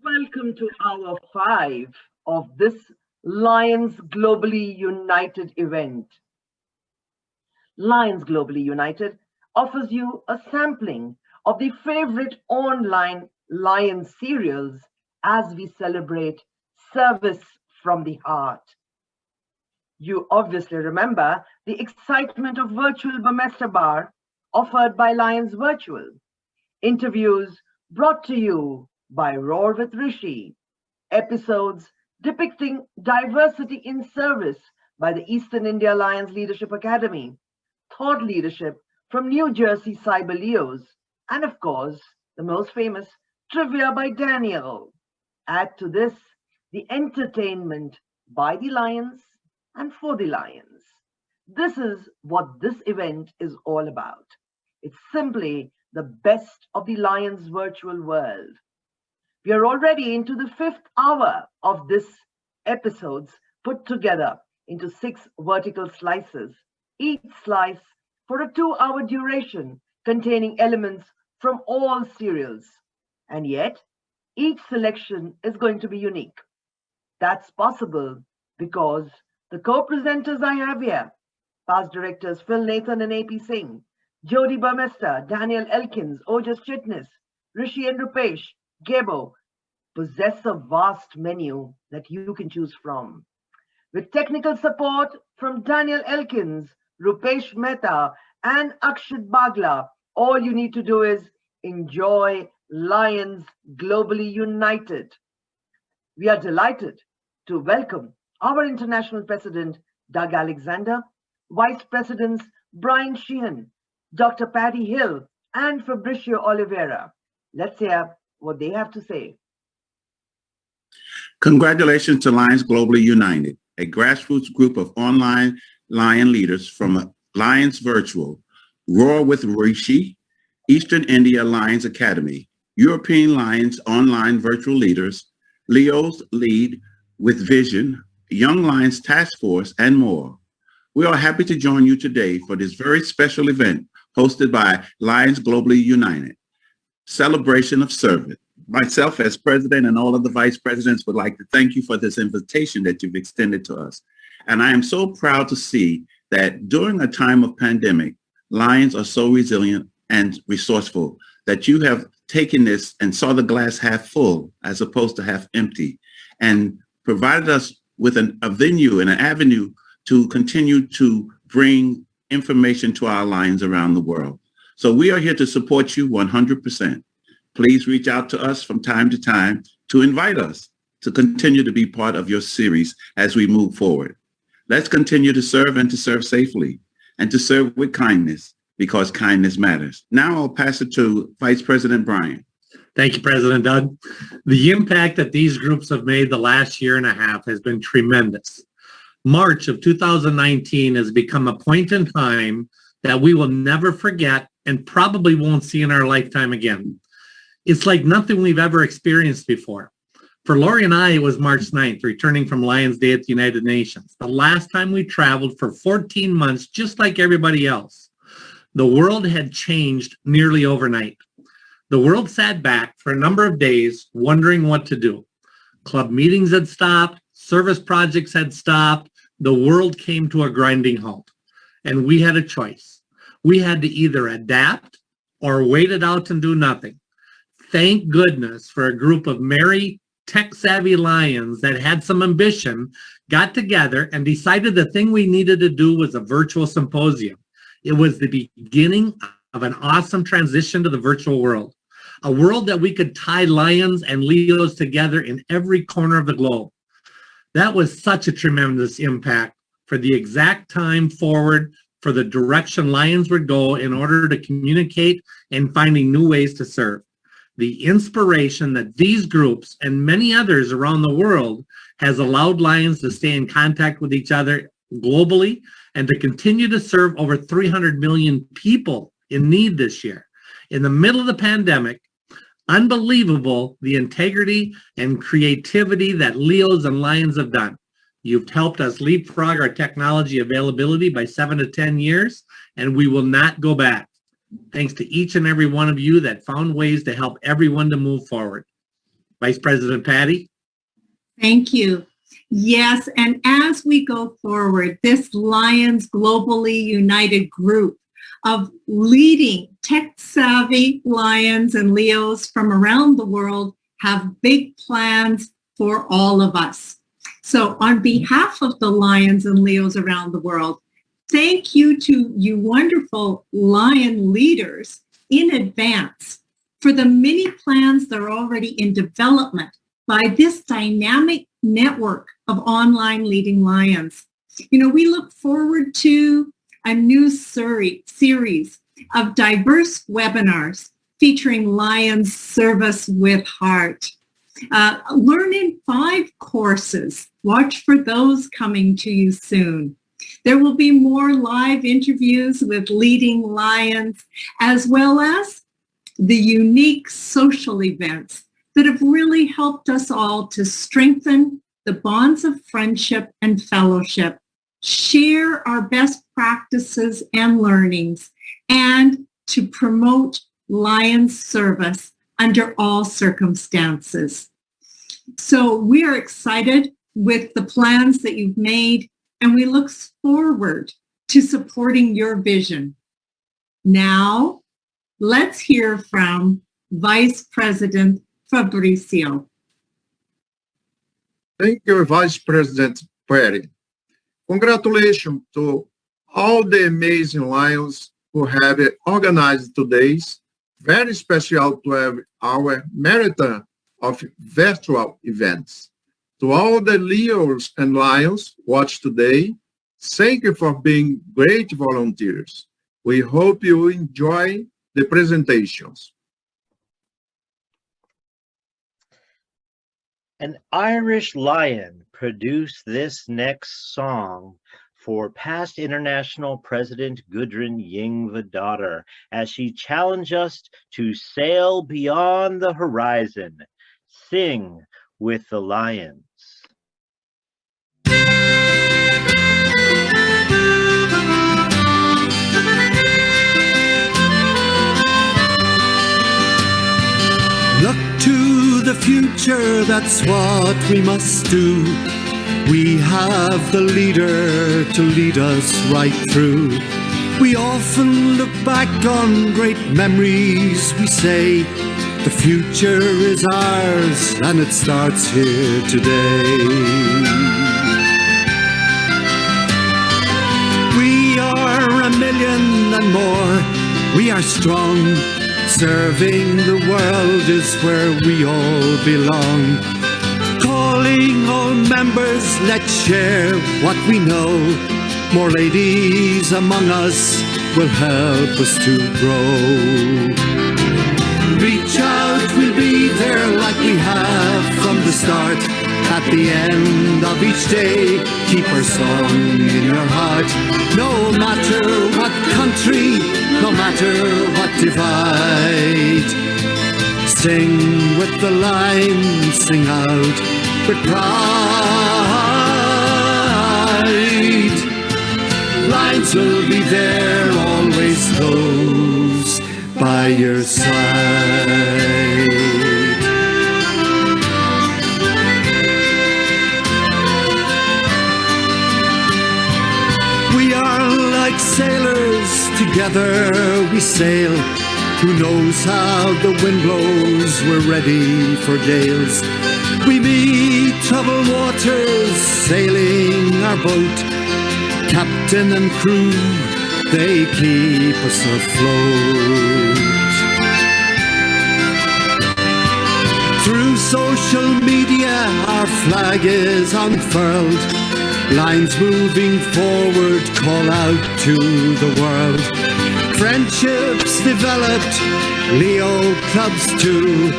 Welcome to hour 5 of this Lions Globally United event. Lions Globally United offers you a sampling of the favorite online Lions serials as we celebrate service from the heart. You obviously remember the excitement of Virtual Burmester Bar offered by Lions Virtual. Interviews brought to you by Roar with Rishi. Episodes depicting diversity in service by the Eastern India Lions Leadership Academy. Thought leadership from New Jersey Cyber Leos. And of course, the most famous Trivia by Daniel. Add to this the entertainment by the Lions and for the Lions. This is what this event is all about. It's simply the best of the Lions virtual world. We are already into the 5th hour of this episodes put together into 6 vertical slices, each slice for a 2-hour duration containing elements from all serials. And yet, each selection is going to be unique. That's possible because the co-presenters I have here, past directors Phil Nathan and AP Singh, Jody Burmester, Daniel Elkins, Ojas Chitnis, Rishi and Rupesh, Gebo, possess a vast menu that you can choose from. With technical support from Daniel Elkins, Rupesh Mehta, and Akshat Bagla, all you need to do is enjoy Lions Globally United. We are delighted to welcome our International President, Doug Alexander, Vice Presidents Brian Sheehan, Dr. Patty Hill, and Fabricio Oliveira. Let's hear what they have to say. Congratulations to Lions Globally United, a grassroots group of online Lion leaders from Lions Virtual, Roar with Rishi, Eastern India Lions Academy, European Lions Online Virtual Leaders, Leo's Lead with Vision, Young Lions Task Force, and more. We are happy to join you today for this very special event hosted by Lions Globally United, Celebration of Service. Myself as president and all of the vice presidents would like to thank you for this invitation that you've extended to us. And I am so proud to see that during a time of pandemic, Lions are so resilient and resourceful that you have taken this and saw the glass half full as opposed to half empty and provided us with a venue and an avenue to continue to bring information to our Lions around the world. So we are here to support you 100%. Please reach out to us from time to time to invite us to continue to be part of your series as we move forward. Let's continue to serve and to serve safely and to serve with kindness because kindness matters. Now I'll pass it to Vice President Brian. Thank you, President Doug. The impact that these groups have made the last year and a half has been tremendous. March of 2019 has become a point in time that we will never forget and probably won't see in our lifetime again. It's like nothing we've ever experienced before. For Lori and I, it was March 9th, returning from Lions Day at the United Nations, the last time we traveled for 14 months, just like everybody else. The world had changed nearly overnight. The world sat back for a number of days, wondering what to do. Club meetings had stopped, service projects had stopped, the world came to a grinding halt, and we had a choice. We had to either adapt or wait it out and do nothing. Thank goodness for a group of merry, tech-savvy Lions that had some ambition, got together and decided the thing we needed to do was a virtual symposium. It was the beginning of an awesome transition to the virtual world, a world that we could tie Lions and Leos together in every corner of the globe. That was such a tremendous impact for the exact time forward for the direction Lions would go in order to communicate and finding new ways to serve. The inspiration that these groups and many others around the world has allowed Lions to stay in contact with each other globally and to continue to serve over 300 million people in need this year. In the middle of the pandemic, unbelievable the integrity and creativity that Leos and Lions have done. You've helped us leapfrog our technology availability by 7 to 10 years, and we will not go back. Thanks to each and every one of you that found ways to help everyone to move forward. Vice President Patty? Thank you. Yes, and as we go forward, this Lions Globally United group of leading tech-savvy Lions and Leos from around the world have big plans for all of us. So on behalf of the Lions and Leos around the world, thank you to you wonderful Lion leaders in advance for the many plans that are already in development by this dynamic network of online leading Lions. You know, we look forward to a new series of diverse webinars featuring Lions Service with Heart. Learn in 5 courses. Watch for those coming to you soon. There will be more live interviews with leading Lions, as well as the unique social events that have really helped us all to strengthen the bonds of friendship and fellowship, share our best practices and learnings, and to promote Lions service under all circumstances. So we are excited with the plans that you've made, and we look forward to supporting your vision. Now, let's hear from Vice President Fabrizio. Thank you, Vice President Perry. Congratulations to all the amazing Lions who have organized today's very special 12-hour marathon of virtual events. To all the Leos and Lions watched today, thank you for being great volunteers. We hope you enjoy the presentations. An Irish lion produced this next song for past International President Gudrun Yngve as she challenged us to sail beyond the horizon. Sing with the lions. Look to the future, that's what we must do. We have the leader to lead us right through. We often look back on great memories. We say the future is ours and it starts here today. We are a million and more. We are strong. Serving the world is where we all belong. Calling all members, let's share what we know. More ladies among us will help us to grow. Reach out, we'll be there like we have from the start. At the end of each day, keep our song in your heart. No matter what country, no matter what divide. Sing with the line, sing out with pride. Lines will be there, always close by your side. We are like sailors, together we sail. Who knows how the wind blows, we're ready for gales. We meet troubled waters, sailing our boat. Captain and crew, they keep us afloat. Through social media, our flag is unfurled. Lines moving forward, call out to the world. Friendships developed, Leo clubs too.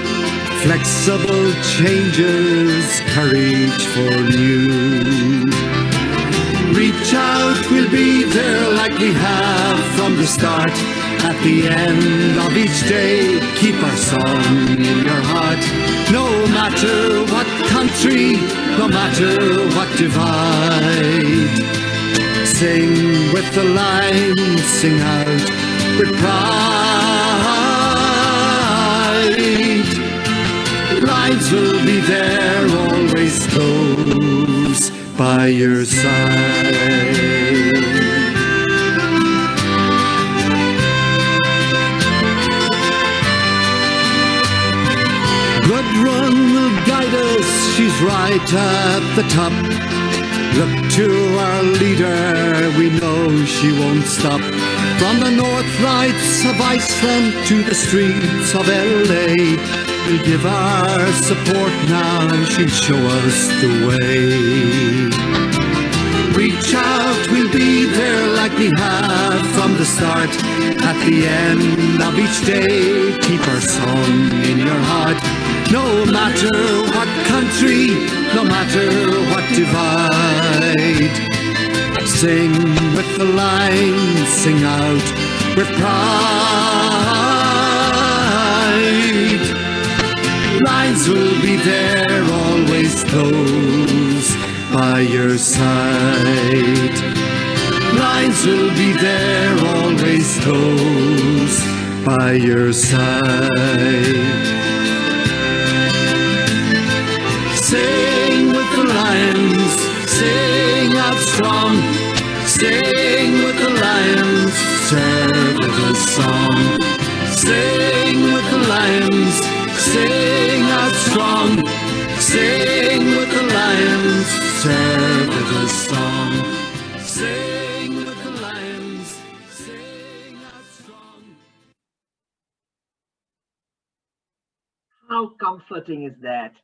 Flexible changes, courage for new. Reach out, we'll be there like we have from the start. At the end of each day, keep our song in your heart. No matter what country, no matter what divide. Sing with the line, sing out with pride. Lions will be there, always close by your side. Blood Run will guide us, she's right at the top. Look to our leader, we know she won't stop. From the north lights of Iceland to the streets of LA, we'll give our support now, she'll show us the way. Reach out, we'll be there like we have from the start. At the end of each day, keep our song in your heart. No matter what country, no matter what divide, sing with the lines, sing out with pride. Lines will be there, always close by your side. Lines will be there, always close by your side. Sing with the lions, sing out strong. Sing with the lions, serve with a song. Sing with the lions, sing out strong. Sing with the lions, serve with a song. Sing with the lions, sing out strong. How comforting is that?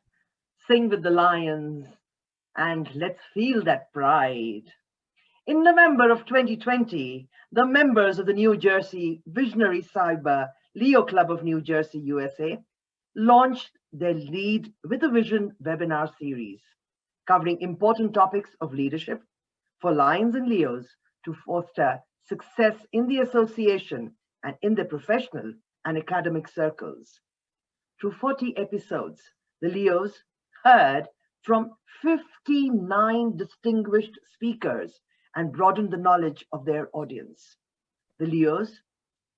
Sing with the lions and let's feel that pride. In November of 2020, the members of the New Jersey Visionary Cyber L.G.U Club of New Jersey, USA, launched their Lead with a Vision webinar series, covering important topics of leadership for Lions and Leos to foster success in the association and in their professional and academic circles. Through 40 episodes, the Leos heard from 59 distinguished speakers and broadened the knowledge of their audience. The Leos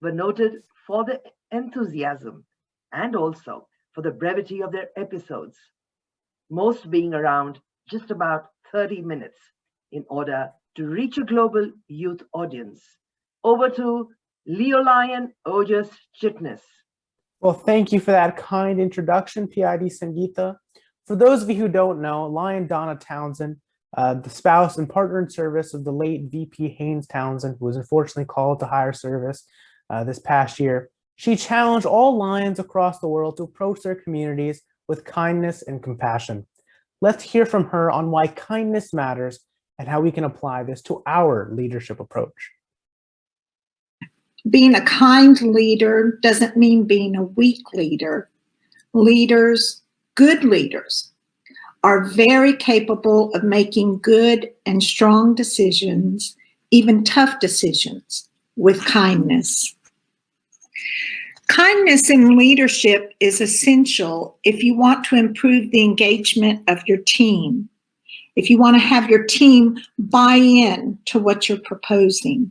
were noted for their enthusiasm and also for the brevity of their episodes, most being around just about 30 minutes in order to reach a global youth audience. Over to Leo Lion Ojas Chitnis. Well, thank you for that kind introduction, PID Sangeeta. For those of you who don't know, Lion Donna Townsend, the spouse and partner in service of the late VP Haynes Townsend, who was unfortunately called to higher service this past year, she challenged all Lions across the world to approach their communities with kindness and compassion. Let's hear from her on why kindness matters and how we can apply this to our leadership approach. Being a kind leader doesn't mean being a weak leader. Leaders, good leaders, are very capable of making good and strong decisions, even tough decisions, with kindness. Kindness in leadership is essential if you want to improve the engagement of your team, if you want to have your team buy in to what you're proposing.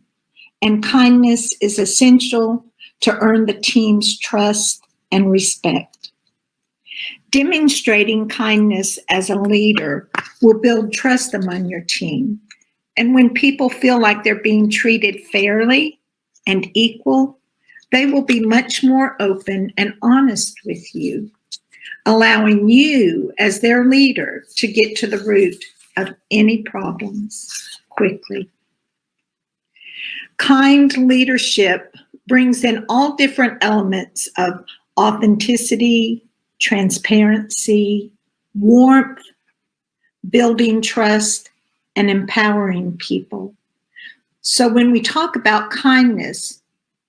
And kindness is essential to earn the team's trust and respect. Demonstrating kindness as a leader will build trust among your team. And when people feel like they're being treated fairly and equal, they will be much more open and honest with you, allowing you as their leader to get to the root of any problems quickly. Kind leadership brings in all different elements of authenticity, transparency, warmth, building trust, and empowering people. So when we talk about kindness,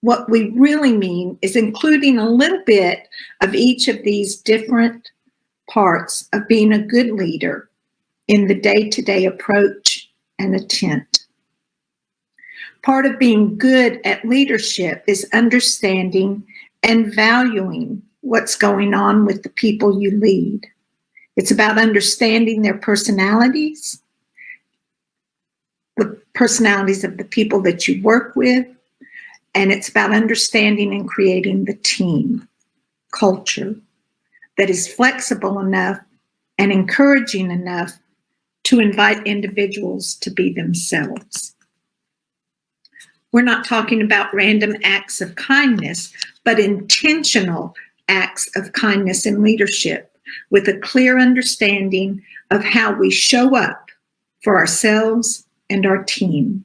what we really mean is including a little bit of each of these different parts of being a good leader in the day-to-day approach and intent. Part of being good at leadership is understanding and valuing what's going on with the people you lead. It's about understanding their personalities, the personalities of the people that you work with, and it's about understanding and creating the team culture. that is flexible enough and encouraging enough to invite individuals to be themselves. We're not talking about random acts of kindness, but intentional acts of kindness and leadership with a clear understanding of how we show up for ourselves and our team.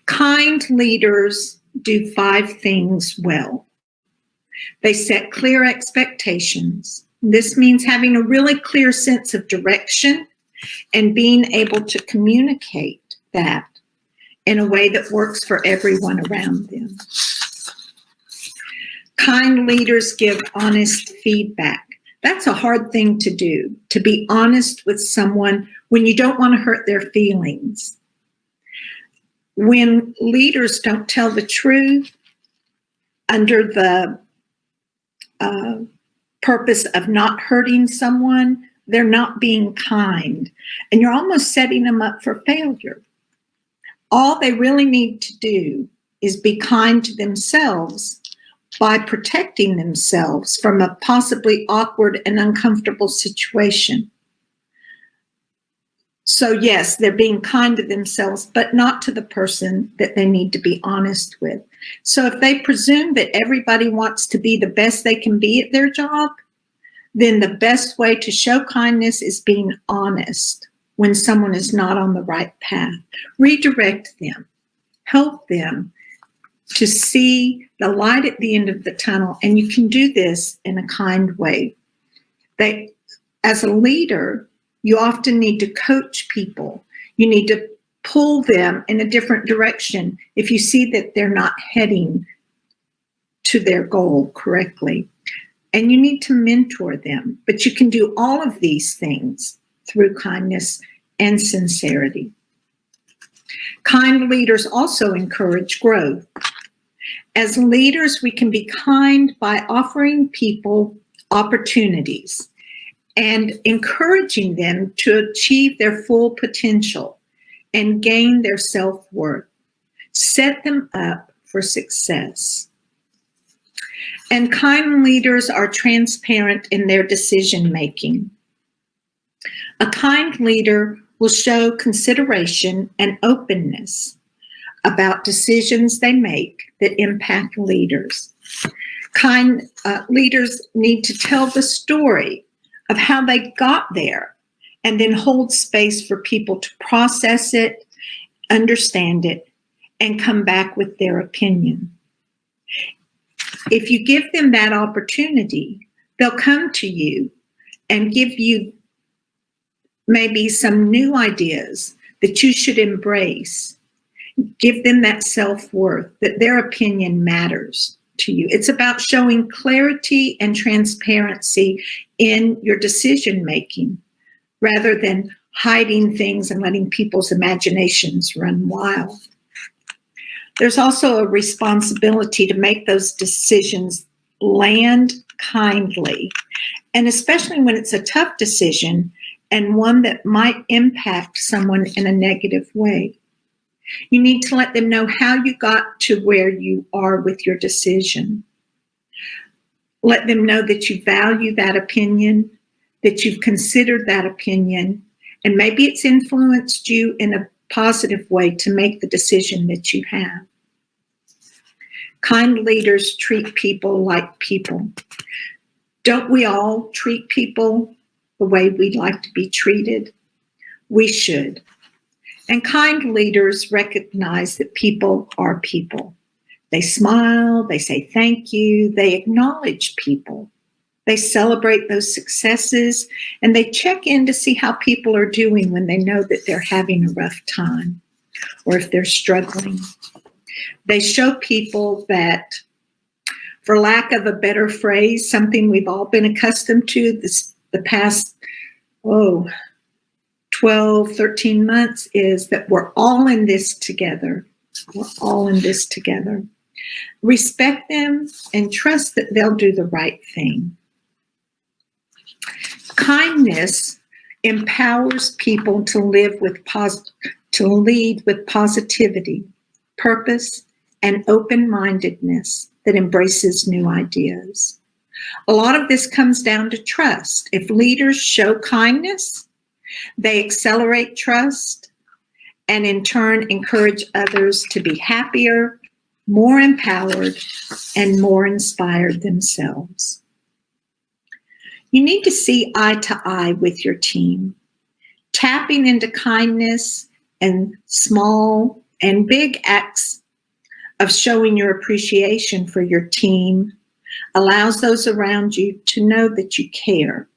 Kind leaders do 5 things well. They set clear expectations. This means having a really clear sense of direction and being able to communicate that in a way that works for everyone around them. Kind leaders give honest feedback. That's a hard thing to do, to be honest with someone when you don't want to hurt their feelings. When leaders don't tell the truth under the purpose of not hurting someone, they're not being kind, and you're almost setting them up for failure. All they really need to do is be kind to themselves by protecting themselves from a possibly awkward and uncomfortable situation. So yes, they're being kind to themselves, but not to the person that they need to be honest with. So if they presume that everybody wants to be the best they can be at their job, then the best way to show kindness is being honest when someone is not on the right path. Redirect them, help them to see the light at the end of the tunnel, and you can do this in a kind way. As a leader, you often need to coach people. You need to pull them in a different direction if you see that they're not heading to their goal correctly. And you need to mentor them. But you can do all of these things through kindness and sincerity. Kind leaders also encourage growth. As leaders, we can be kind by offering people opportunities and encouraging them to achieve their full potential and gain their self-worth. Set them up for success. And kind leaders are transparent in their decision-making. A kind leader will show consideration and openness about decisions they make that impact leaders. Kind leaders need to tell the story of how they got there and then hold space for people to process it, understand it, and come back with their opinion. If you give them that opportunity, they'll come to you and give you maybe some new ideas that you should embrace. Give them that self-worth, that their opinion matters to you. It's about showing clarity and transparency in your decision-making rather than hiding things and letting people's imaginations run wild. There's also a responsibility to make those decisions land kindly, and especially when it's a tough decision and one that might impact someone in a negative way. You need to let them know how you got to where you are with your decision. Let them know that you value that opinion, that you've considered that opinion, and maybe it's influenced you in a positive way to make the decision that you have. Kind leaders treat people like people. Don't we all treat people the way we'd like to be treated? We should. And kind leaders recognize that people are people. They smile, they say thank you, they acknowledge people. They celebrate those successes, and they check in to see how people are doing when they know that they're having a rough time or if they're struggling. They show people that, for lack of a better phrase, something we've all been accustomed to the past, 12, 13 months, is that we're all in this together. We're all in this together. Respect them and trust that they'll do the right thing. Kindness empowers people to lead with positivity, purpose, and open-mindedness that embraces new ideas. A lot of this comes down to trust. If leaders show kindness, they accelerate trust and in turn encourage others to be happier, more empowered, and more inspired themselves. You need to see eye to eye with your team. Tapping into kindness and small and big acts of showing your appreciation for your team allows those around you to know that you care,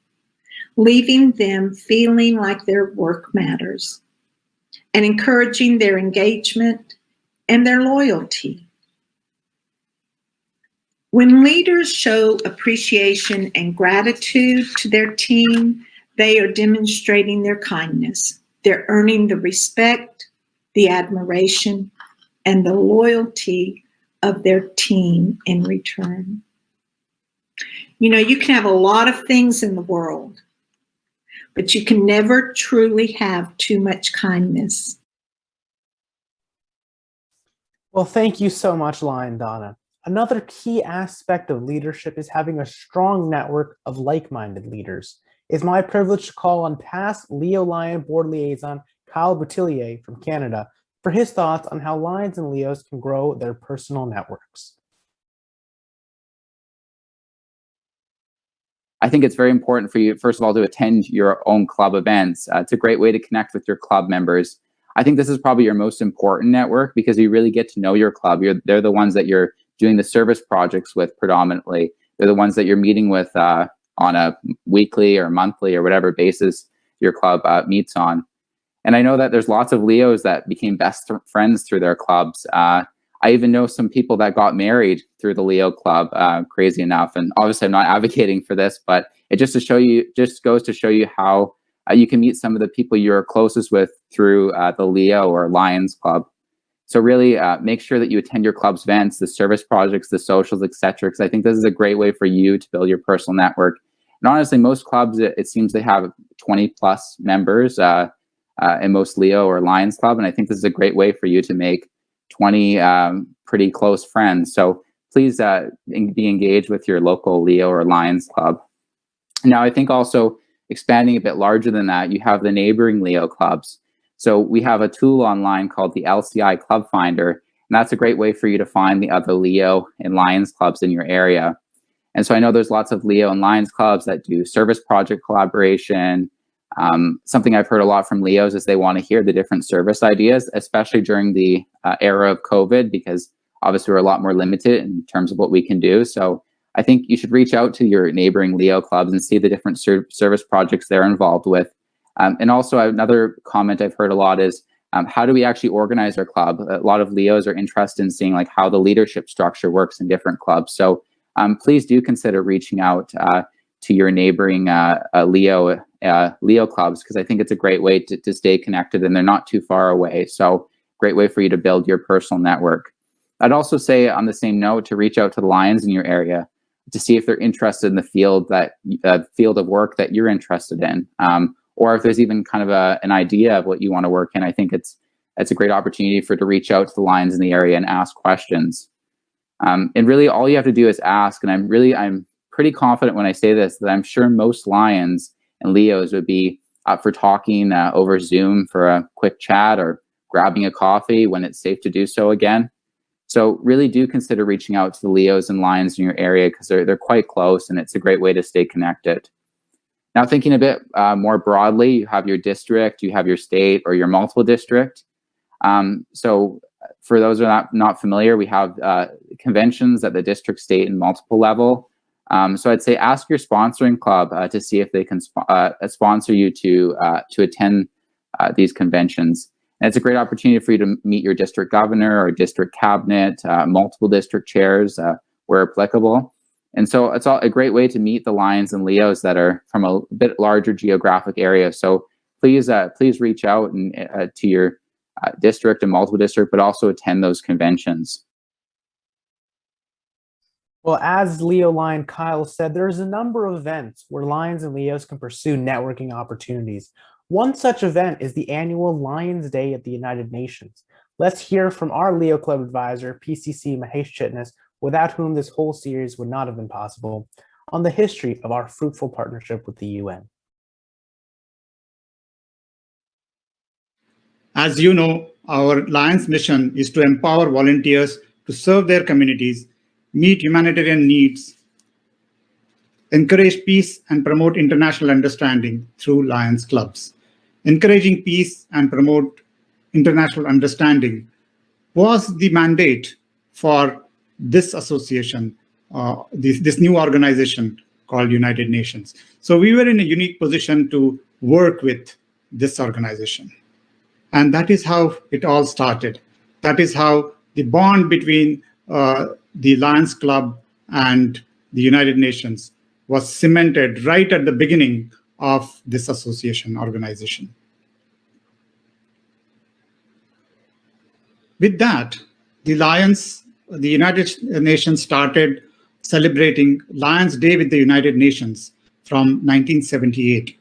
leaving them feeling like their work matters and encouraging their engagement and their loyalty. When leaders show appreciation and gratitude to their team, they are demonstrating their kindness. They're earning the respect, the admiration, and the loyalty of their team in return. You know, you can have a lot of things in the world, but you can never truly have too much kindness. Well, thank you so much, Lion Donna. Another key aspect of leadership is having a strong network of like-minded leaders. It's my privilege to call on past Leo Lion Board Liaison Kyle Boutillier from Canada for his thoughts on how Lions and Leos can grow their personal networks. I think it's very important for you, first of all, to attend your own club events. It's a great way to connect with your club members. I think this is probably your most important network because you really get to know your club. They're the ones that you're doing the service projects with predominantly. They're the ones that you're meeting with on a weekly or monthly or whatever basis your club meets on. And I know that there's lots of Leos that became best friends through their clubs. I even know some people that got married through the Leo Club, crazy enough. And obviously I'm not advocating for this, but it just goes to show you how you can meet some of the people you're closest with through the Leo or Lions Club. So really make sure that you attend your club's events, the service projects, the socials, etc. Because I think this is a great way for you to build your personal network. And honestly, most clubs, it seems they have 20 plus members in most Leo or Lions Club. And I think this is a great way for you to make 20 pretty close friends. So please be engaged with your local Leo or Lions Club. Now, I think also expanding a bit larger than that, you have the neighboring Leo clubs. So we have a tool online called the LCI Club Finder, and that's a great way for you to find the other Leo and Lions clubs in your area. And so I know there's lots of Leo and Lions clubs that do service project collaboration. Something I've heard a lot from Leos is they want to hear the different service ideas, especially during the era of COVID, because obviously we're a lot more limited in terms of what we can do. So I think you should reach out to your neighboring Leo clubs and see the different service projects they're involved with. And also another comment I've heard a lot is, how do we actually organize our club? A lot of Leos are interested in seeing like how the leadership structure works in different clubs. So please do consider reaching out to your neighboring Leo clubs, because I think it's a great way to stay connected and they're not too far away. So great way for you to build your personal network. I'd also say on the same note to reach out to the Lions in your area to see if they're interested in the field of work that you're interested in. Or if there's even kind of an idea of what you want to work in. I think it's a great opportunity to reach out to the Lions in the area and ask questions. And really all you have to do is ask. And I'm pretty confident when I say this, that I'm sure most Lions and Leos would be up for talking over Zoom for a quick chat or grabbing a coffee when it's safe to do so again. So really do consider reaching out to the Leos and Lions in your area because they're quite close and it's a great way to stay connected. Now, thinking a bit more broadly, you have your district, you have your state, or your multiple district. So for those who are not familiar, we have conventions at the district, state, and multiple level. So I'd say ask your sponsoring club to see if they can sponsor you to attend these conventions. And it's a great opportunity for you to meet your district governor or district cabinet, multiple district chairs where applicable. And so it's a great way to meet the Lions and Leos that are from a bit larger geographic area. So please reach out to your district and multiple district, but also attend those conventions. Well, as Leo Lion Kyle said, there's a number of events where Lions and Leos can pursue networking opportunities. One such event is the annual Lions Day at the United Nations. Let's hear from our Leo Club advisor, PCC Mahesh Chitnis, without whom this whole series would not have been possible. on the history of our fruitful partnership with the UN. As you know, our Lions mission is to empower volunteers to serve their communities, meet humanitarian needs, encourage peace, and promote international understanding through Lions clubs. Encouraging peace and promote international understanding was the mandate for this association, this new organization called United Nations. So we were in a unique position to work with this organization. And that is how it all started. That is how the bond between the Lions Club and the United Nations was cemented right at the beginning of this association organization. With that, the United Nations started celebrating Lions Day with the United Nations from 1978.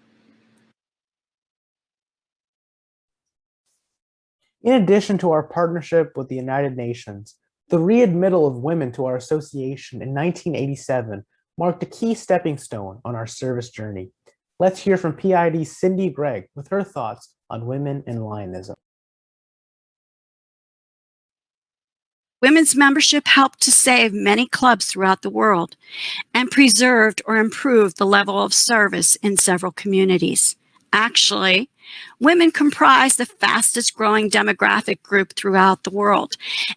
In addition to our partnership with the United Nations, the readmittal of women to our association in 1987 marked a key stepping stone on our service journey. Let's hear from PID's Cindy Gregg with her thoughts on women in Lionism. Women's membership helped to save many clubs throughout the world and preserved or improved the level of service in several communities. Actually, women comprise the fastest growing demographic group throughout the world.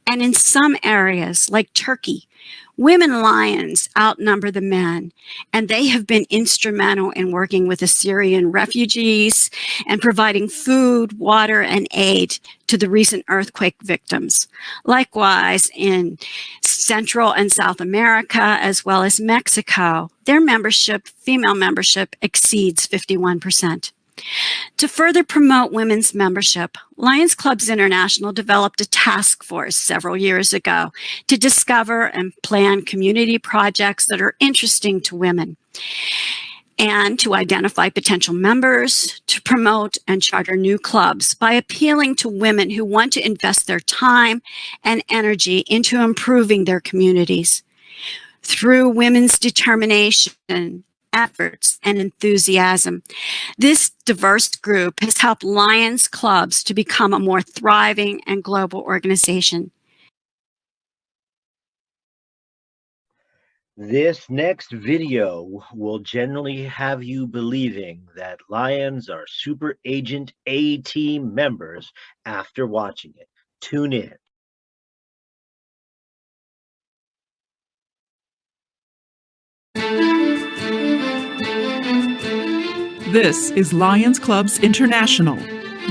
And in some areas, like Turkey, women lions outnumber the men, and they have been instrumental in working with Assyrian refugees and providing food, water, and aid to the recent earthquake victims. Likewise, in Central and South America, as well as Mexico, their membership, female membership, exceeds 51%. To further promote women's membership, Lions Clubs International developed a task force several years ago to discover and plan community projects that are interesting to women, and to identify potential members, to promote and charter new clubs by appealing to women who want to invest their time and energy into improving their communities. Through women's determination, efforts, and enthusiasm, this diverse group has helped Lions Clubs to become a more thriving and global organization. This next video will generally have you believing that Lions are Super Agent A-Team members after watching it. Tune in. This is Lions Clubs International.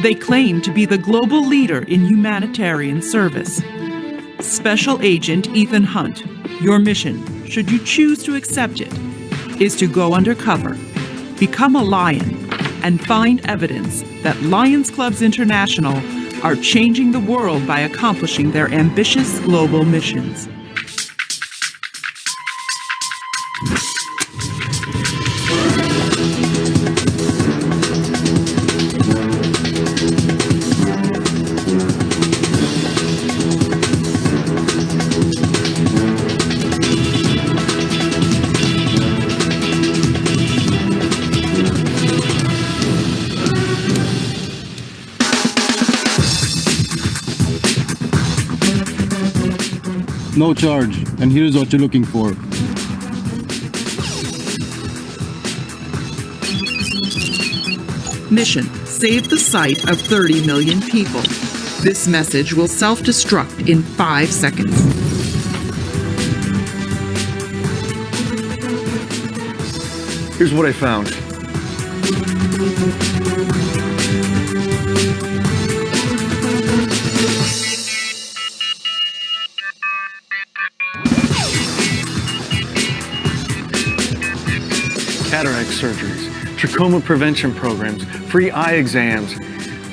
They claim to be the global leader in humanitarian service. Special Agent Ethan Hunt, your mission, should you choose to accept it, is to go undercover, become a lion, and find evidence that Lions Clubs International are changing the world by accomplishing their ambitious global missions. No charge, and here's what you're looking for. Mission: save the sight of 30 million people. This message will self-destruct in 5 seconds. Here's what I found. Cataract surgeries, trachoma prevention programs, free eye exams.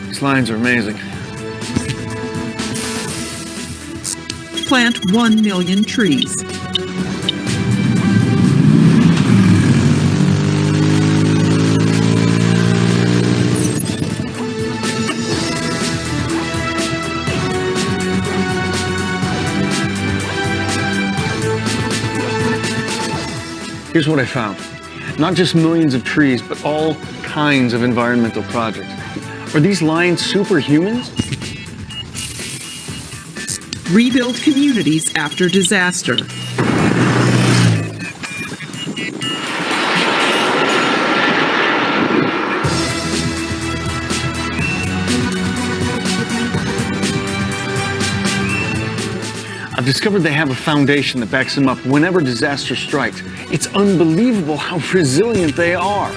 These lines are amazing. Plant 1 million trees. Here's what I found. Not just millions of trees, but all kinds of environmental projects. Are these lions superhumans? Rebuild communities after disaster. I've discovered they have a foundation that backs them up whenever disaster strikes. It's unbelievable how resilient they are.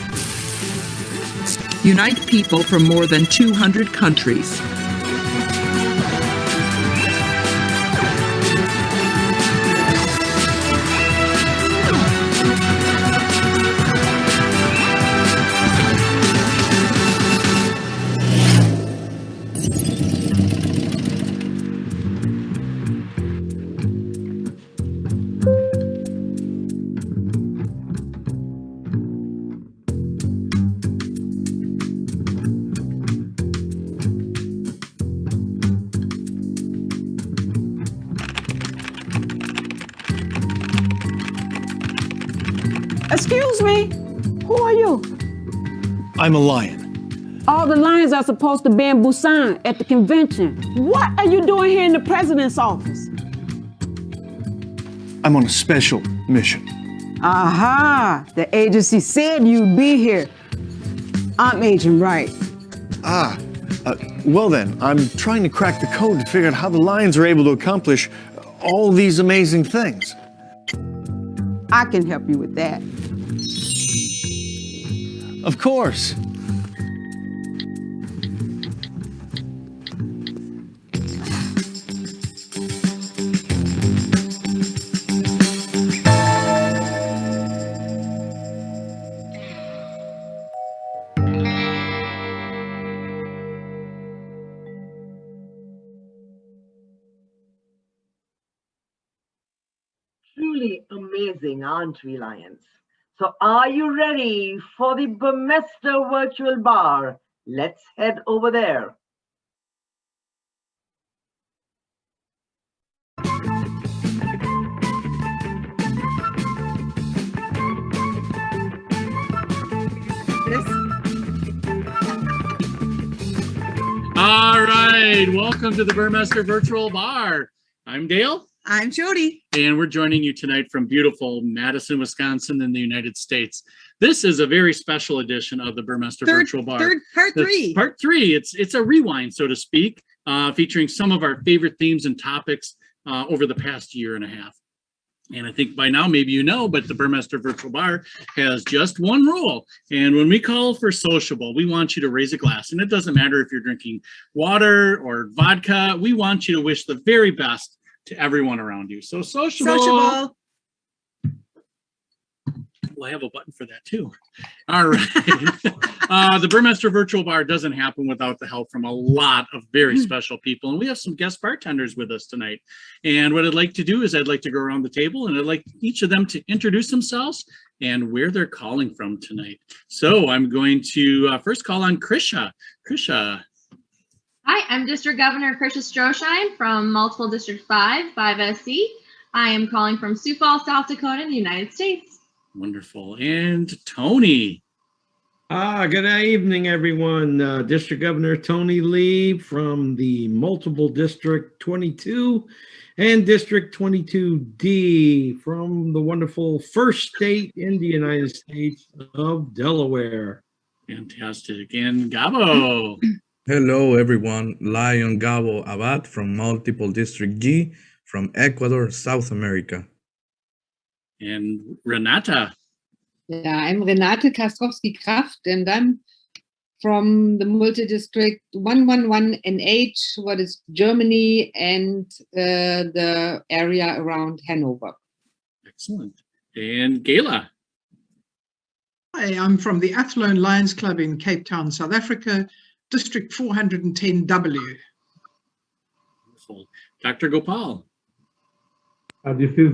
Unite people from more than 200 countries. Excuse me, who are you? I'm a lion. All the lions are supposed to be in Busan at the convention. What are you doing here in the president's office? I'm on a special mission. Aha, the agency said you'd be here. I'm Agent Wright. Well then, I'm trying to crack the code to figure out how the lions are able to accomplish all these amazing things. I can help you with that. Of course. Truly amazing, aren't we, Lions? So are you ready for the Burmester Virtual Bar? Let's head over there. All right, welcome to the Burmester Virtual Bar. I'm Dale. I'm Jody. And we're joining you tonight from beautiful Madison, Wisconsin in the United States. This is a very special edition of the Burmester Virtual Bar. Part three. Part three. It's a rewind, so to speak, featuring some of our favorite themes and topics over the past year and a half. And I think by now, maybe you know, but the Burmester Virtual Bar has just one rule. And when we call for sociable, we want you to raise a glass. And it doesn't matter if you're drinking water or vodka. We want you to wish the very best to everyone around you. So sociable. Well, I have a button for that too. All right. The Burmester Virtual Bar doesn't happen without the help from a lot of very special people. And we have some guest bartenders with us tonight. And what I'd like to do is I'd like to go around the table and I'd like each of them to introduce themselves and where they're calling from tonight. So I'm going to first call on Krisha. Krisha. Hi, I'm District Governor Krisha Stroshine from Multiple District 5SC. I am calling from Sioux Falls, South Dakota in the United States. Wonderful. And Tony. Good evening, everyone. District Governor Tony Lee from the Multiple District 22 and District 22D from the wonderful first state in the United States of Delaware. Fantastic. And Gabo. Hello, everyone. Lion Gabo Abad from Multiple District G from Ecuador, South America. And Renata. Yeah, I'm Renate Kastrowski-Kraft, and I'm from the multi-district 111NH, what is Germany, and the area around Hanover. Excellent. And Gayla. Hi, I'm from the Athlone Lions Club in Cape Town, South Africa, District 410W. Wonderful. Dr. Gopal. This is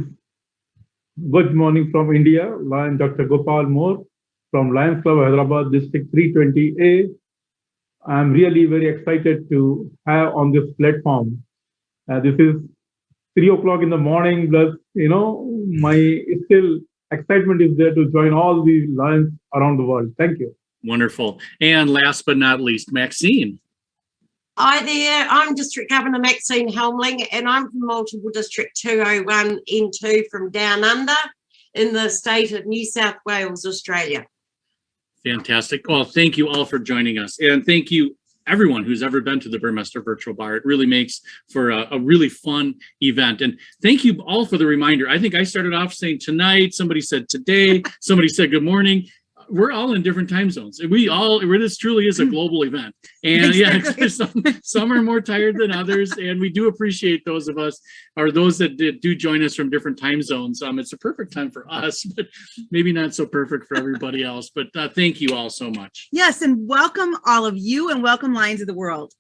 good morning from India, Lion Dr. Gopal Moore from Lions Club Hyderabad, District 320A. I'm really very excited to have on this platform. This is 3 o'clock in the morning, plus, my still excitement is there to join all the Lions around the world. Thank you. Wonderful. And last but not least, Maxine. Hi there, I'm District Governor Maxine Helmling, and I'm from Multiple District 201N2 from Down Under in the state of New South Wales, Australia. Fantastic. Well, thank you all for joining us. And thank you, everyone who's ever been to the Burmester Virtual Bar. It really makes for a really fun event. And thank you all for the reminder. I think I started off saying tonight, somebody said today, somebody said good morning. We're all in different time zones. This truly is a global event. And Exactly. some are more tired than others. And we do appreciate those of us, or those that do join us from different time zones. It's a perfect time for us, but maybe not so perfect for everybody else. But thank you all so much. Yes, and welcome all of you, and welcome Lions of the World.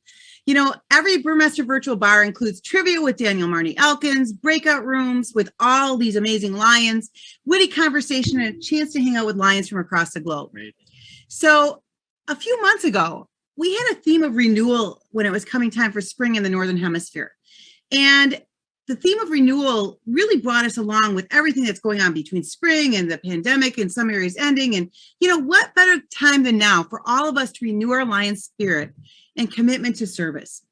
You know, every Burmester Virtual Bar includes trivia with Daniel Marnie Elkins, breakout rooms with all these amazing lions, witty conversation, and a chance to hang out with lions from across the globe. Right. So a few months ago, we had a theme of renewal when it was coming time for spring in the Northern Hemisphere. And the theme of renewal really brought us along with everything that's going on between spring and the pandemic and some areas ending. And, you know, what better time than now for all of us to renew our Lions spirit and commitment to service.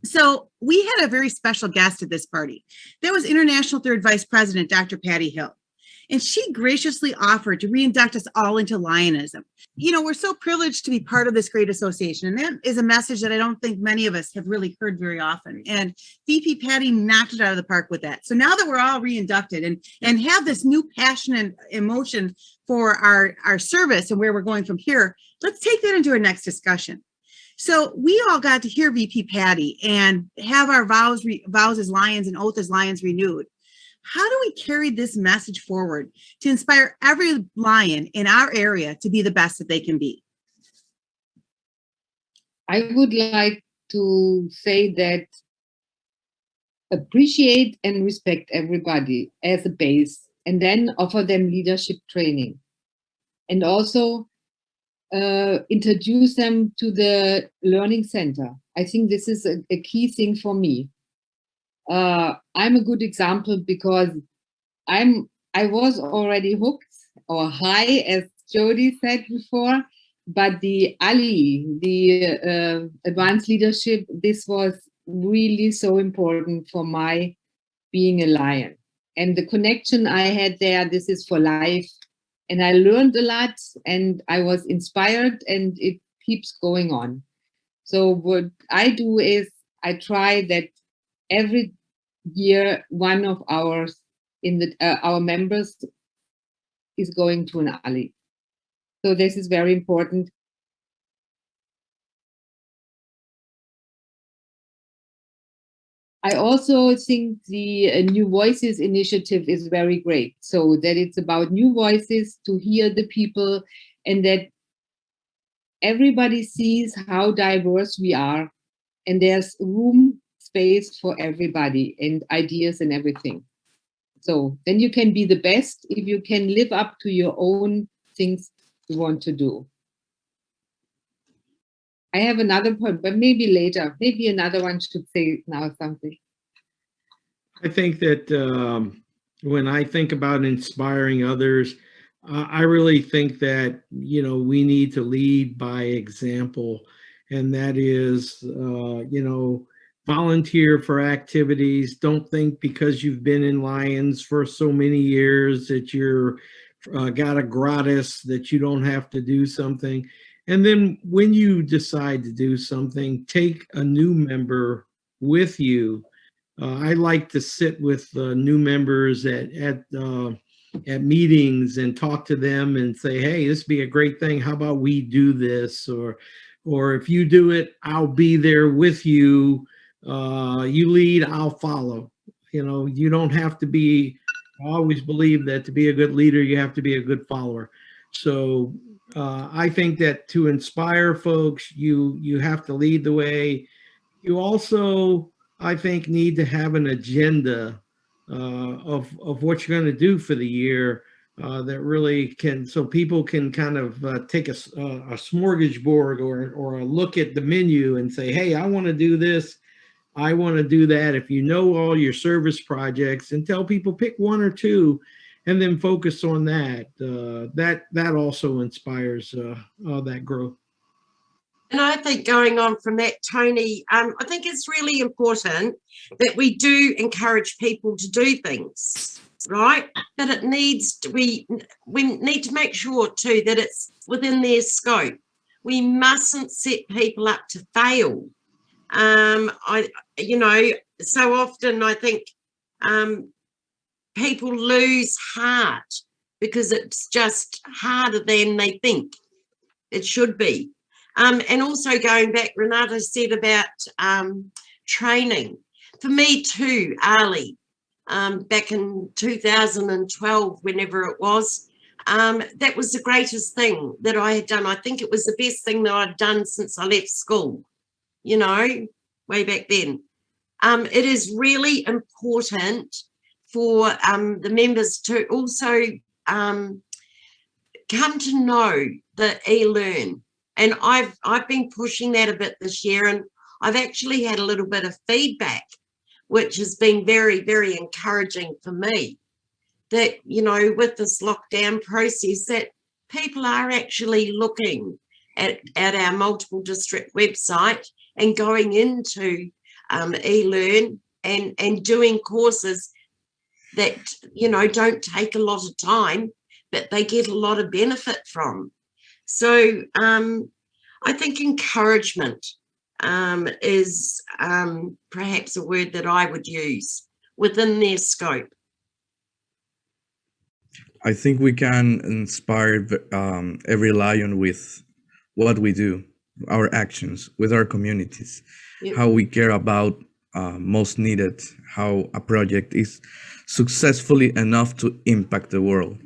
So we had a very special guest at this party. That was International Third Vice President, Dr. Patty Hill. And she graciously offered to reinduct us all into Lionism. You know, we're so privileged to be part of this great association. And that is a message that I don't think many of us have really heard very often. And VP Patty knocked it out of the park with that. So now that we're all reinducted and have this new passion and emotion for our service and where we're going from here, let's take that into our next discussion. So we all got to hear VP Patty and have our vows as Lions and oath as Lions renewed. How do we carry this message forward to inspire every Lion in our area to be the best that they can be? I would like to say that appreciate and respect everybody as a base, and then offer them leadership training. And also introduce them to the learning center. I think this is a key thing for me. I'm a good example because I was already hooked or high, as Jody said before, but the ALI, the advanced leadership, this was really so important for my being a Lion. And the connection I had there, this is for life. And I learned a lot and I was inspired, and it keeps going on. So what I do is I try that every year one of ours our members is going to an ALI. So this is very important. I also think the New Voices initiative is very great. So that it's about new voices to hear the people, and that everybody sees how diverse we are, and there's space for everybody and ideas and everything. So then you can be the best if you can live up to your own things you want to do. I have another point, but maybe later. Maybe another one should say now something. I think that when I think about inspiring others, I really think that, you know, we need to lead by example. And that is, you know, volunteer for activities. Don't think because you've been in Lions for so many years that you're got a gratis, that you don't have to do something. And then when you decide to do something, take a new member with you. I like to sit with new members at meetings and talk to them and say, hey, this would be a great thing. How about we do this? Or if you do it, I'll be there with you. You lead, I'll follow. You know, you don't have to be, I always believe that to be a good leader, you have to be a good follower. So I think that to inspire folks, you have to lead the way. You also, I think, need to have an agenda of what you're going to do for the year that really can, so people can kind of take a smorgasbord or a look at the menu and say, hey, I want to do this. I want to do that. If you know all your service projects, and tell people pick one or two and then focus on that. That also inspires that growth. And I think going on from that, Tony, I think it's really important that we do encourage people to do things, right? But it needs to we need to make sure too that it's within their scope. We mustn't set people up to fail. So often I think people lose heart because it's just harder than they think it should be. And also going back, Renata said about training. For me too, Ali, back in 2012, whenever it was, that was the greatest thing that I had done. I think it was the best thing that I'd done since I left school, way back then. It is really important for the members to also come to know the eLearn. And I've been pushing that a bit this year, and I've actually had a little bit of feedback, which has been very, very encouraging for me, that, with this lockdown process, that people are actually looking at our multiple district website and going into eLearn and doing courses that, don't take a lot of time, but they get a lot of benefit from. So I think encouragement is perhaps a word that I would use within their scope. I think we can inspire every Lion with what we do, our actions, with our communities, how we care about most needed, how a project is successfully enough to impact the world,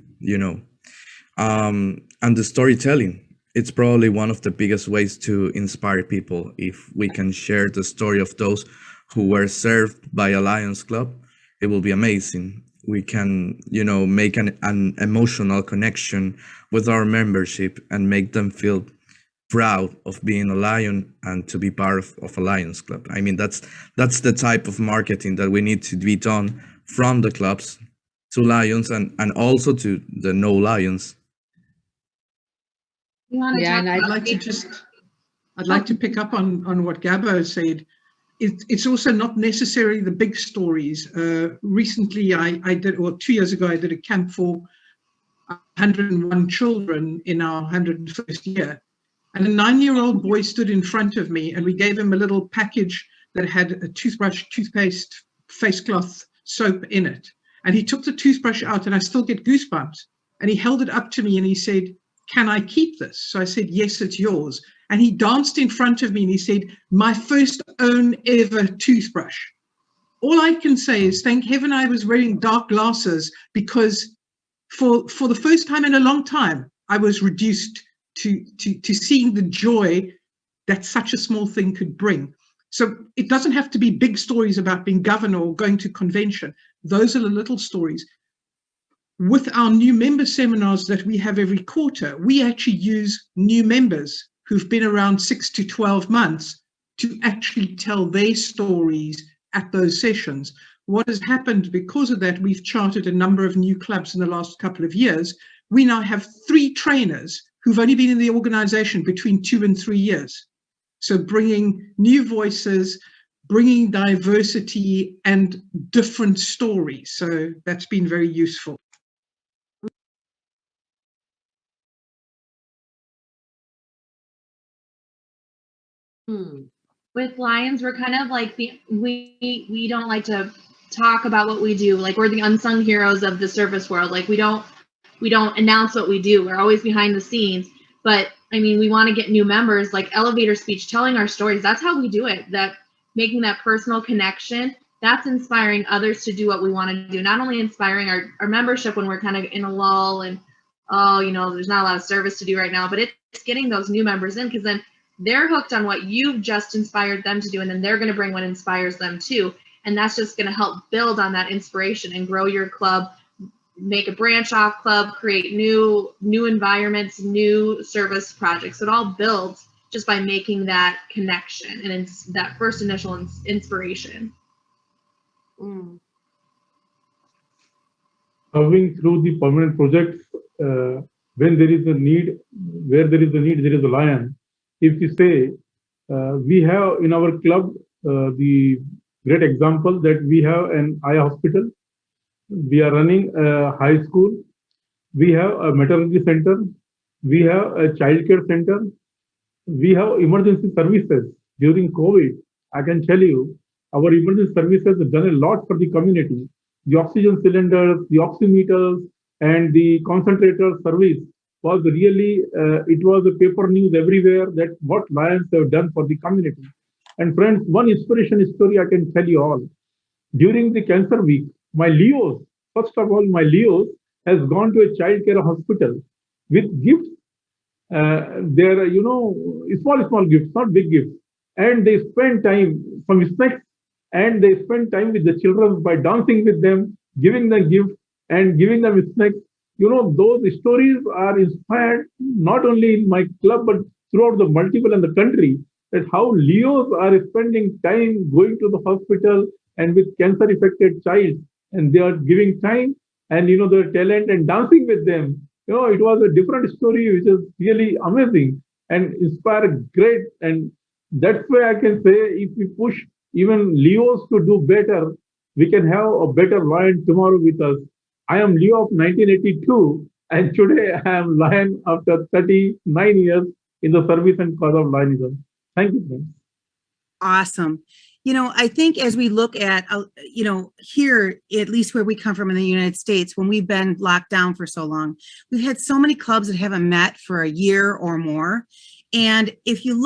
and the storytelling. It's probably one of the biggest ways to inspire people. If we can share the story of those who were served by a Lions Club, it will be amazing. We can, make an emotional connection with our membership and make them feel proud of being a Lion and to be part of a Lions Club. I mean, that's the type of marketing that we need to be done from the clubs to Lions and also to the no Lions. Yeah, and I'd like to pick up on what Gabo said. It's also not necessarily the big stories. Recently, I did, or 2 years ago, I did a camp for 101 children in our 101st year. And a 9-year-old boy stood in front of me, and we gave him a little package that had a toothbrush, toothpaste, face cloth, soap in it. And he took the toothbrush out, and I still get goosebumps. And he held it up to me and he said, "Can I keep this?" So I said, "Yes, it's yours." And he danced in front of me and he said, "My first own ever toothbrush." All I can say is thank heaven I was wearing dark glasses, because for the first time in a long time, I was reduced to seeing the joy that such a small thing could bring. So it doesn't have to be big stories about being governor or going to convention. Those are the little stories. With our new member seminars that we have every quarter, we actually use new members who've been around 6 to 12 months to actually tell their stories at those sessions. What has happened because of that, we've chartered a number of new clubs in the last couple of years. We now have 3 trainers who've only been in the organization between 2 and 3 years. So bringing new voices, bringing diversity and different stories. So that's been very useful. With Lions, we're kind of like we don't like to talk about what we do. Like, we're the unsung heroes of the service world. Like, we don't announce what we do. We're always behind the scenes. But I mean, we want to get new members, like elevator speech, telling our stories. That's how we do it. That making that personal connection, that's inspiring others to do what we want to do. Not only inspiring our membership when we're kind of in a lull and, there's not a lot of service to do right now, but it's getting those new members in, because then they're hooked on what you've just inspired them to do, and then they're going to bring what inspires them too. And that's just going to help build on that inspiration and grow your club, make a branch off club, create new environments, new service projects. It all builds just by making that connection and it's that first initial inspiration. serving through the permanent projects. When there is a need, where there is a need, there is a lion. If you say, we have in our club the great example that we have an eye hospital, we are running a high school, we have a maternity center, we have a child care center, we have emergency services. During COVID, I can tell you, our emergency services have done a lot for the community. The oxygen cylinders, the oximeters, and the concentrator service was really, it was a paper news everywhere that what Lions have done for the community. And friends, one inspiration story I can tell you all. During the cancer week, my Leos, first of all, my Leos has gone to a child care hospital with gifts. They're, small gifts, not big gifts. And they spend time, some snacks, and they spend time with the children by dancing with them, giving them gifts and giving them snacks. Those stories are inspired not only in my club, but throughout the multiple and the country, that how Leos are spending time going to the hospital and with cancer affected child, and they are giving time and their talent and dancing with them. It was a different story, which is really amazing and inspired great. And that's why I can say, if we push even Leos to do better, we can have a better lion tomorrow with us. I am Leo of 1982, and today I am lion after 39 years in the service and cause of lionism. Thank you, friends. Awesome. I think as we look at, here, at least where we come from in the United States, when we've been locked down for so long, we've had so many clubs that haven't met for a year or more. And if you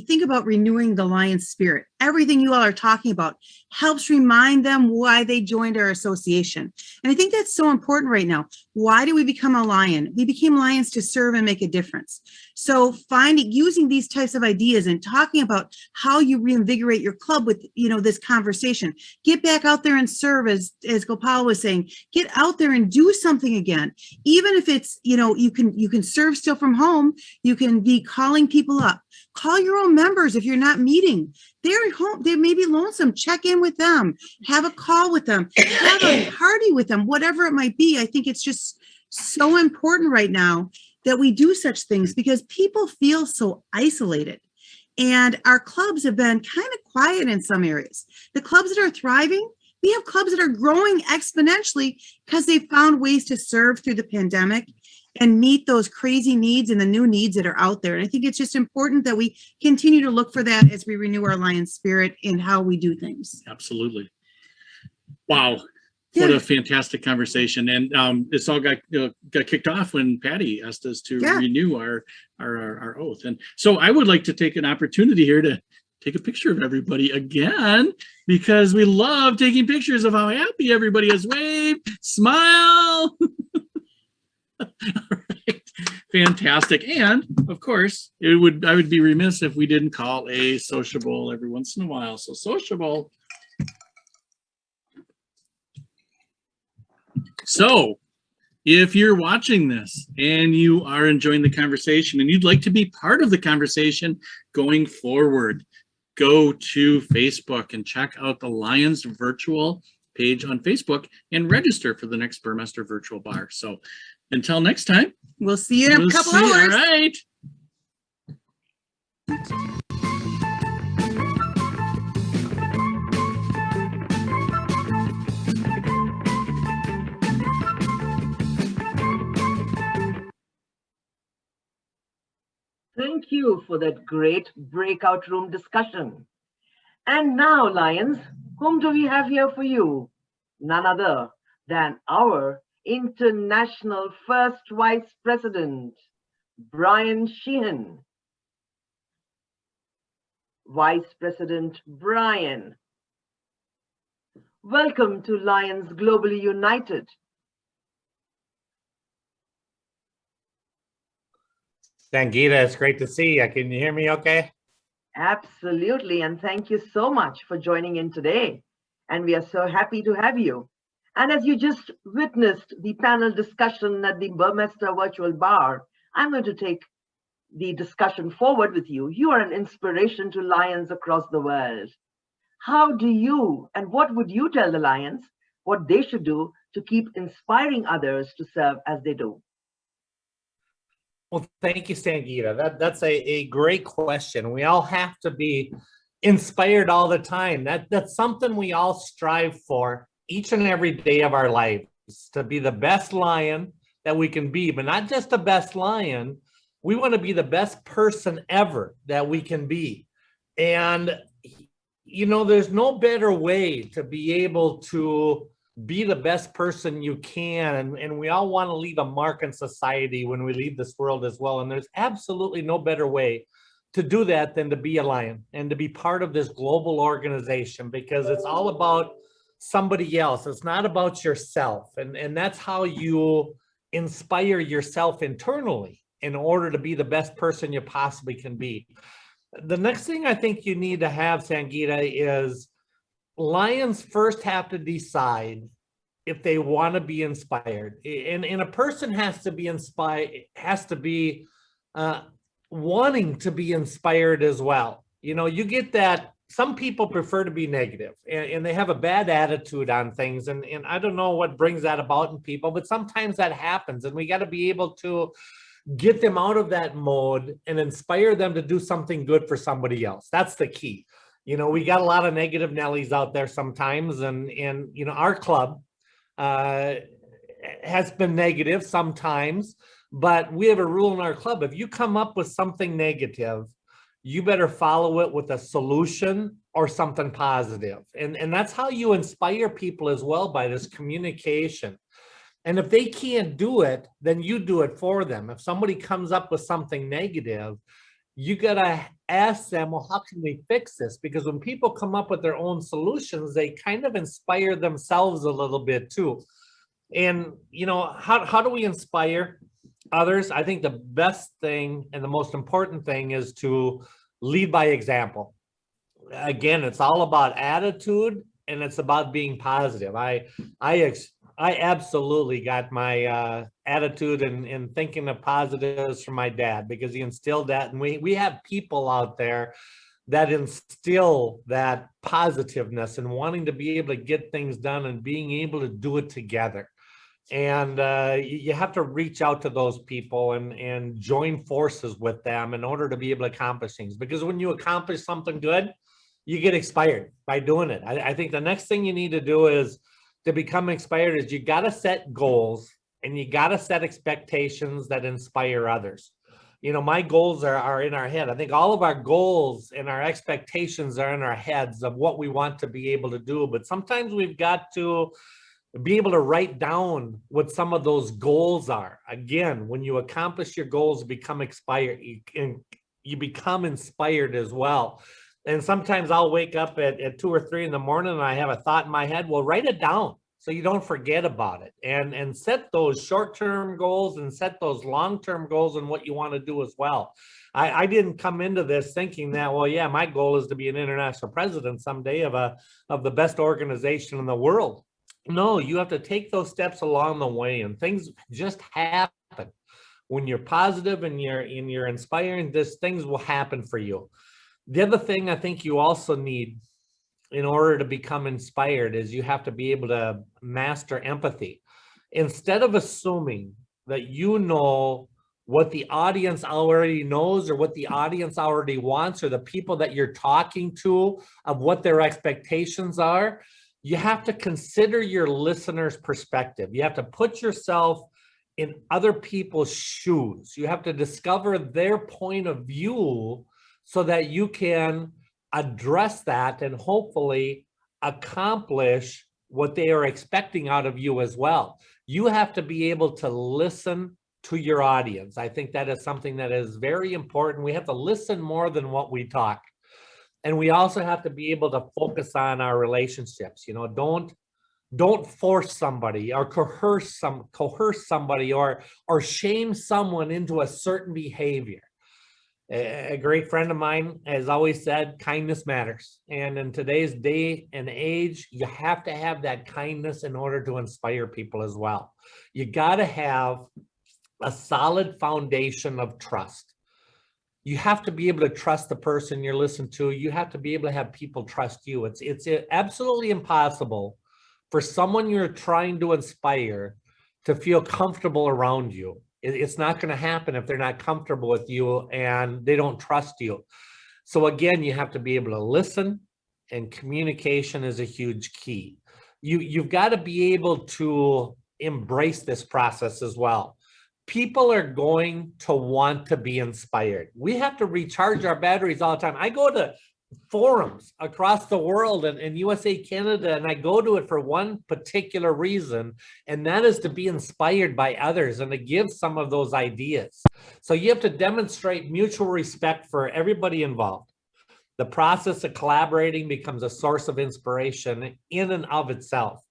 think about renewing the Lions spirit, everything you all are talking about helps remind them why they joined our association. And I think that's so important right now. Why did we become a Lion? We became Lions to serve and make a difference. So using these types of ideas and talking about how you reinvigorate your club with, this conversation, get back out there and serve, as Gopal was saying, get out there and do something again. Even if it's, you can serve still from home, you can be calling people up. Call your own members if you're not meeting. They're home. They may be lonesome. Check in with them. Have a call with them. Have a party with them. Whatever it might be. I think it's just so important right now that we do such things, because people feel so isolated. And our clubs have been kind of quiet in some areas. The clubs that are thriving, we have clubs that are growing exponentially because they found ways to serve through the pandemic and meet those crazy needs and the new needs that are out there. And I think it's just important that we continue to look for that as we renew our Lion spirit in how we do things. Absolutely. Wow. What a fantastic conversation. And this all got kicked off when Patty asked us to renew our oath. And so I would like to take an opportunity here to take a picture of everybody again, because we love taking pictures of how happy everybody is. Wave, smile. All right. Fantastic. And of course, I would be remiss if we didn't call a sociable every once in a while. So sociable. So if you're watching this and you are enjoying the conversation and you'd like to be part of the conversation going forward, go to Facebook and check out the Lions Virtual page on Facebook and register for the next Burmester Virtual Bar. So until next time, we'll see you in a couple hours. All right. Thank you for that great breakout room discussion. And now, Lions, whom do we have here for you? None other than our International First Vice President, Brian Sheehan. Vice President Brian, welcome to Lions Globally United. Sangeeta, it's great to see you. Can you hear me okay? Absolutely, and thank you so much for joining in today. And we are so happy to have you. And as you just witnessed the panel discussion at the Burmester Virtual Bar, I'm going to take the discussion forward with you. You are an inspiration to Lions across the world. How do you, and what would you tell the Lions what they should do to keep inspiring others to serve as they do? Well, thank you, Sangeeta. That's a great question. We all have to be inspired all the time. That's something we all strive for each and every day of our lives, to be the best lion that we can be, but not just the best lion. We want to be the best person ever that we can be. And, you know, there's no better way to be able to be the best person you can. And we all want to leave a mark in society when we leave this world as well. And there's absolutely no better way to do that than to be a lion and to be part of this global organization, because it's all about somebody else. It's not about yourself. And that's how you inspire yourself internally in order to be the best person you possibly can be. The next thing I think you need to have, Sangeeta, is lions first have to decide if they want to be inspired. And a person has to be inspired, has to be wanting to be inspired as well. You know, you get that some people prefer to be negative and they have a bad attitude on things. And I don't know what brings that about in people, but sometimes that happens. And we got to be able to get them out of that mode and inspire them to do something good for somebody else. That's the key. You know, we got a lot of negative Nellies out there sometimes. And you know, our club has been negative sometimes, but we have a rule in our club. If you come up with something negative, you better follow it with a solution or something positive. And that's how you inspire people as well, by this communication. And if they can't do it, then you do it for them. If somebody comes up with something negative, you gotta ask them, well, how can we fix this? Because when people come up with their own solutions, they kind of inspire themselves a little bit too. And you know, how do we inspire others? I think the best thing and the most important thing is to lead by example. Again, it's all about attitude and it's about being positive. I absolutely got my attitude and thinking of positives from my dad, because he instilled that. And we have people out there that instill that positiveness and wanting to be able to get things done and being able to do it together. And you have to reach out to those people and join forces with them in order to be able to accomplish things. Because when you accomplish something good, you get inspired by doing it. I think the next thing you need to do is to become inspired is you got to set goals and you got to set expectations that inspire others. You know, my goals are in our head. I think all of our goals and our expectations are in our heads of what we want to be able to do. But sometimes we've got to be able to write down what some of those goals are. Again, when you accomplish your goals, become inspired, you become inspired as well. And sometimes I'll wake up at 2 or 3 in the morning and I have a thought in my head. Well, write it down so you don't forget about it, and set those short-term goals and set those long-term goals and what you want to do as well. I didn't come into this thinking that, well, yeah, my goal is to be an international president someday of the best organization in the world. No, you have to take those steps along the way, and things just happen. When you're positive and you're inspiring, things will happen for you. The other thing I think you also need in order to become inspired is you have to be able to master empathy. Instead of assuming that you know what the audience already knows or what the audience already wants, or the people that you're talking to of what their expectations are, you have to consider your listener's perspective. You have to put yourself in other people's shoes. You have to discover their point of view so that you can address that and hopefully accomplish what they are expecting out of you as well. You have to be able to listen to your audience. I think that is something that is very important. We have to listen more than what we talk. And we also have to be able to focus on our relationships. You know, don't force somebody or coerce somebody or shame someone into a certain behavior. A great friend of mine has always said, kindness matters. And in today's day and age, you have to have that kindness in order to inspire people as well. You got to have a solid foundation of trust. You have to be able to trust the person you're listening to. You have to be able to have people trust you. It's absolutely impossible for someone you're trying to inspire to feel comfortable around you. It's not going to happen if they're not comfortable with you and they don't trust you. So again, you have to be able to listen, and communication is a huge key. You've got to be able to embrace this process as well. People are going to want to be inspired. We have to recharge our batteries all the time. I go to forums across the world and USA, Canada, and I go to it for one particular reason, and that is to be inspired by others and to give some of those ideas. So you have to demonstrate mutual respect for everybody involved. The process of collaborating becomes a source of inspiration in and of itself.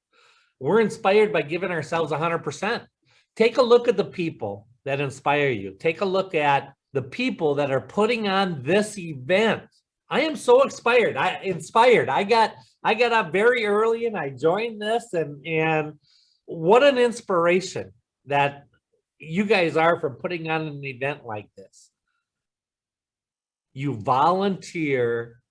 We're inspired by giving ourselves 100%. Take a look at the people that inspire you. Take a look at the people that are putting on this event. I am so inspired. I got up very early and I joined this, and what an inspiration that you guys are for putting on an event like this. You volunteer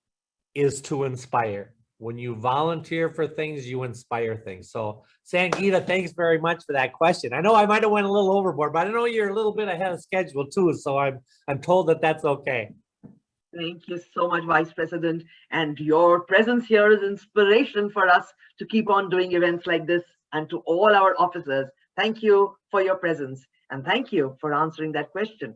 is to inspire. When you volunteer for things, you inspire things. So Sangeeta, thanks very much for that question. I know I might have went a little overboard, but I know you're a little bit ahead of schedule too. So I'm told that that's okay. Thank you so much, Vice President. And your presence here is inspiration for us to keep on doing events like this. And to all our officers, thank you for your presence. And thank you for answering that question.